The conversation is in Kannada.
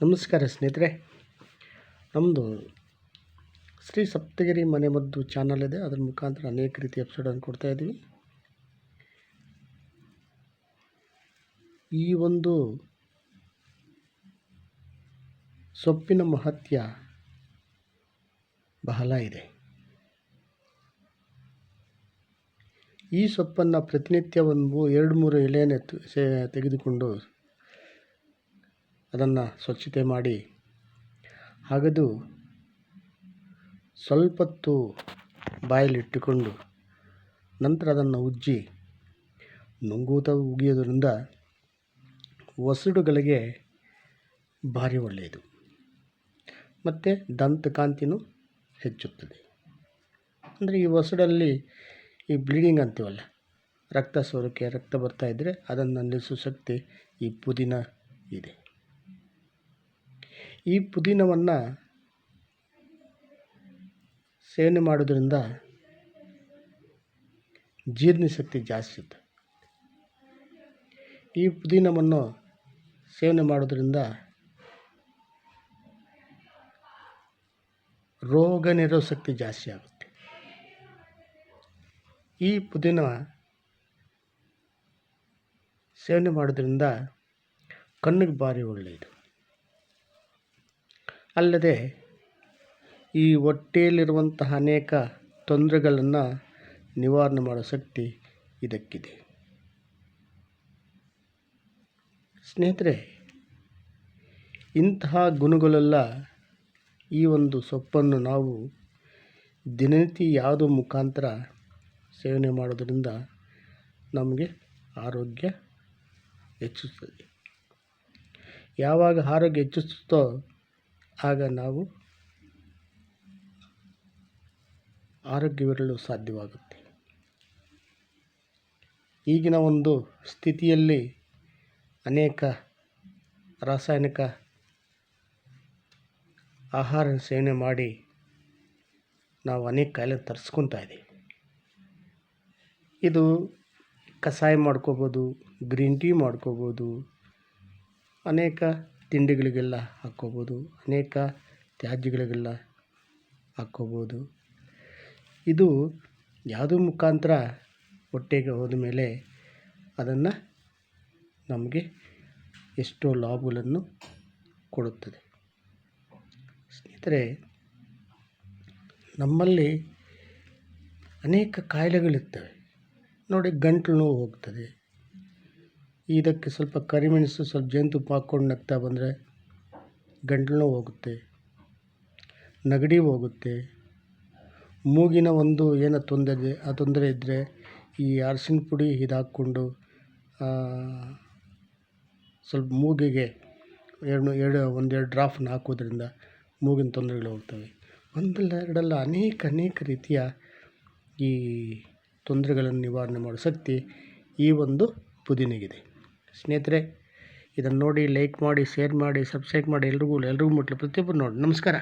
ನಮಸ್ಕಾರ ಸ್ನೇಹಿತರೆ, ನಮ್ಮದು ಶ್ರೀ ಸಪ್ತಗಿರಿ ಮನೆಮದ್ದು ಚಾನಲ್ ಇದೆ. ಅದರ ಮುಖಾಂತರ ಅನೇಕ ರೀತಿಯ ಎಪಿಸೋಡನ್ನು ಕೊಡ್ತಾಯಿದ್ದೀವಿ. ಈ ಒಂದು ಸೊಪ್ಪಿನ ಮಹತ್ವ ಬಹಳ ಇದೆ. ಈ ಸೊಪ್ಪನ್ನು ಪ್ರತಿನಿತ್ಯ ಒಂದು 2-3 ಎಲೆಯನ್ನು ತೆಗೆದುಕೊಂಡು ಅದನ್ನು ಸ್ವಚ್ಛತೆ ಮಾಡಿ ಅಗೆದು ಸ್ವಲ್ಪ ಹೊತ್ತು ಬಾಯಲ್ಲಿಟ್ಟುಕೊಂಡು ನಂತರ ಅದನ್ನು ಉಜ್ಜಿ ನುಂಗುತ್ತಾ ಉಗಿಯೋದರಿಂದ ಒಸಡುಗಳಿಗೆ ಭಾರಿ ಒಳ್ಳೆಯದು ಮತ್ತು ದಂತಕಾಂತಿನೂ ಹೆಚ್ಚುತ್ತದೆ. ಅಂದರೆ ಈ ಒಸಡಲ್ಲಿ ಈ ಬ್ಲೀಡಿಂಗ್ ಅಂತೀವಲ್ಲ, ರಕ್ತ ಸೋರಿಕೆ ರಕ್ತ ಬರ್ತಾ ಇದ್ದರೆ ಅದನ್ನು ನಿಲ್ಲಿಸುವ ಶಕ್ತಿ ಈ ಪುದೀನ ಇದೆ. ಈ ಪುದೀನವನ್ನು ಸೇವನೆ ಮಾಡೋದ್ರಿಂದ ಜೀರ್ಣಶಕ್ತಿ ಜಾಸ್ತಿ ಇರುತ್ತೆ. ಈ ಪುದೀನವನ್ನು ಸೇವನೆ ಮಾಡೋದ್ರಿಂದ ರೋಗ ನಿರೋಧಕ ಶಕ್ತಿ ಜಾಸ್ತಿ ಆಗುತ್ತೆ. ಈ ಪುದೀನ ಸೇವನೆ ಮಾಡೋದ್ರಿಂದ ಕಣ್ಣಿಗೆ ಭಾರಿ ಒಳ್ಳೆಯದು. ಅಲ್ಲದೆ ಈ ಹೊಟ್ಟೆಯಲ್ಲಿರುವಂತಹ ಅನೇಕ ತೊಂದರೆಗಳನ್ನು ನಿವಾರಣೆ ಮಾಡೋ ಶಕ್ತಿ ಇದಕ್ಕಿದೆ. ಸ್ನೇಹಿತರೆ, ಇಂತಹ ಗುಣಗಳೆಲ್ಲ ಈ ಒಂದು ಸೊಪ್ಪನ್ನು ನಾವು ದಿನನಿತ್ಯ ಯಾವುದೋ ಮುಖಾಂತರ ಸೇವನೆ ಮಾಡೋದರಿಂದ ನಮಗೆ ಆರೋಗ್ಯ ಹೆಚ್ಚುತ್ತದೆ. ಯಾವಾಗ ಆರೋಗ್ಯ ಹೆಚ್ಚಿಸುತ್ತೋ ಆಗ ನಾವು ಆರೋಗ್ಯವಿರಲು ಸಾಧ್ಯವಾಗುತ್ತೆ. ಈಗಿನ ಒಂದು ಸ್ಥಿತಿಯಲ್ಲಿ ಅನೇಕ ರಾಸಾಯನಿಕ ಆಹಾರ ಸೇವನೆ ಮಾಡಿ ನಾವು ಅನೇಕ ಕಾಯಿಲೆ ತರಿಸ್ಕೊತಾ ಇದ್ದೀವಿ. ಇದು ಕಷಾಯ ಮಾಡ್ಕೋಬೋದು, ಗ್ರೀನ್ ಟೀ ಮಾಡ್ಕೋಬೋದು, ಅನೇಕ ತಿಂಡಿಗಳಿಗೆಲ್ಲ ಹಾಕ್ಕೋಬೋದು, ಅನೇಕ ತ್ಯಾಜ್ಯಗಳಿಗೆಲ್ಲ ಹಾಕ್ಕೋಬೋದು. ಇದು ಯಾವುದೋ ಮುಖಾಂತರ ಹೊಟ್ಟೆಗೆ ಹೋದ ಮೇಲೆ ಅದನ್ನು ನಮಗೆ ಎಷ್ಟೋ ಲಾಭಗಳನ್ನು ಕೊಡುತ್ತದೆ. ಸ್ನೇಹಿತರೆ, ನಮ್ಮಲ್ಲಿ ಅನೇಕ ಕಾಯಿಲೆಗಳಿರ್ತವೆ ನೋಡಿ. ಗಂಟಲು ನೋವು ಹೋಗ್ತದೆ. ಇದಕ್ಕೆ ಸ್ವಲ್ಪ ಕರಿಮೆಣಸು, ಸ್ವಲ್ಪ ಜೇನುತುಪ್ಪ ಹಾಕ್ಕೊಂಡು ನಗ್ತಾ ಬಂದರೆ ಗಂಟಲು ನೋವು ಹೋಗುತ್ತೆ, ನೆಗಡಿ ಹೋಗುತ್ತೆ. ಮೂಗಿನ ಒಂದು ಏನೋ ತೊಂದರೆ ಇದ್ದರೆ ಈ ಅರಿಶಿನ ಪುಡಿ ಇದು ಹಾಕ್ಕೊಂಡು ಸ್ವಲ್ಪ ಮೂಗಿಗೆ ಒಂದೆರಡು ಡ್ರಾಪ್ನ ಹಾಕೋದ್ರಿಂದ ಮೂಗಿನ ತೊಂದರೆಗಳು ಹೋಗ್ತವೆ. ಒಂದಲ್ಲ ಎರಡಲ್ಲ ಅನೇಕ ರೀತಿಯ ಈ ತೊಂದರೆಗಳನ್ನು ನಿವಾರಣೆ ಮಾಡೋ ಶಕ್ತಿ ಈ ಒಂದು ಪುದೀನಿಗಿದೆ. ಸ್ನೇಹಿತರೆ, ಇದನ್ನು ನೋಡಿ ಲೈಕ್ ಮಾಡಿ, ಶೇರ್ ಮಾಡಿ, ಸಬ್ಸ್ಕ್ರೈಬ್ ಮಾಡಿ. ಎಲ್ರಿಗೂ ಮುಟ್ಲಿ, ಪ್ರತಿಯೊಬ್ಬರು ನೋಡಿ. ನಮಸ್ಕಾರ.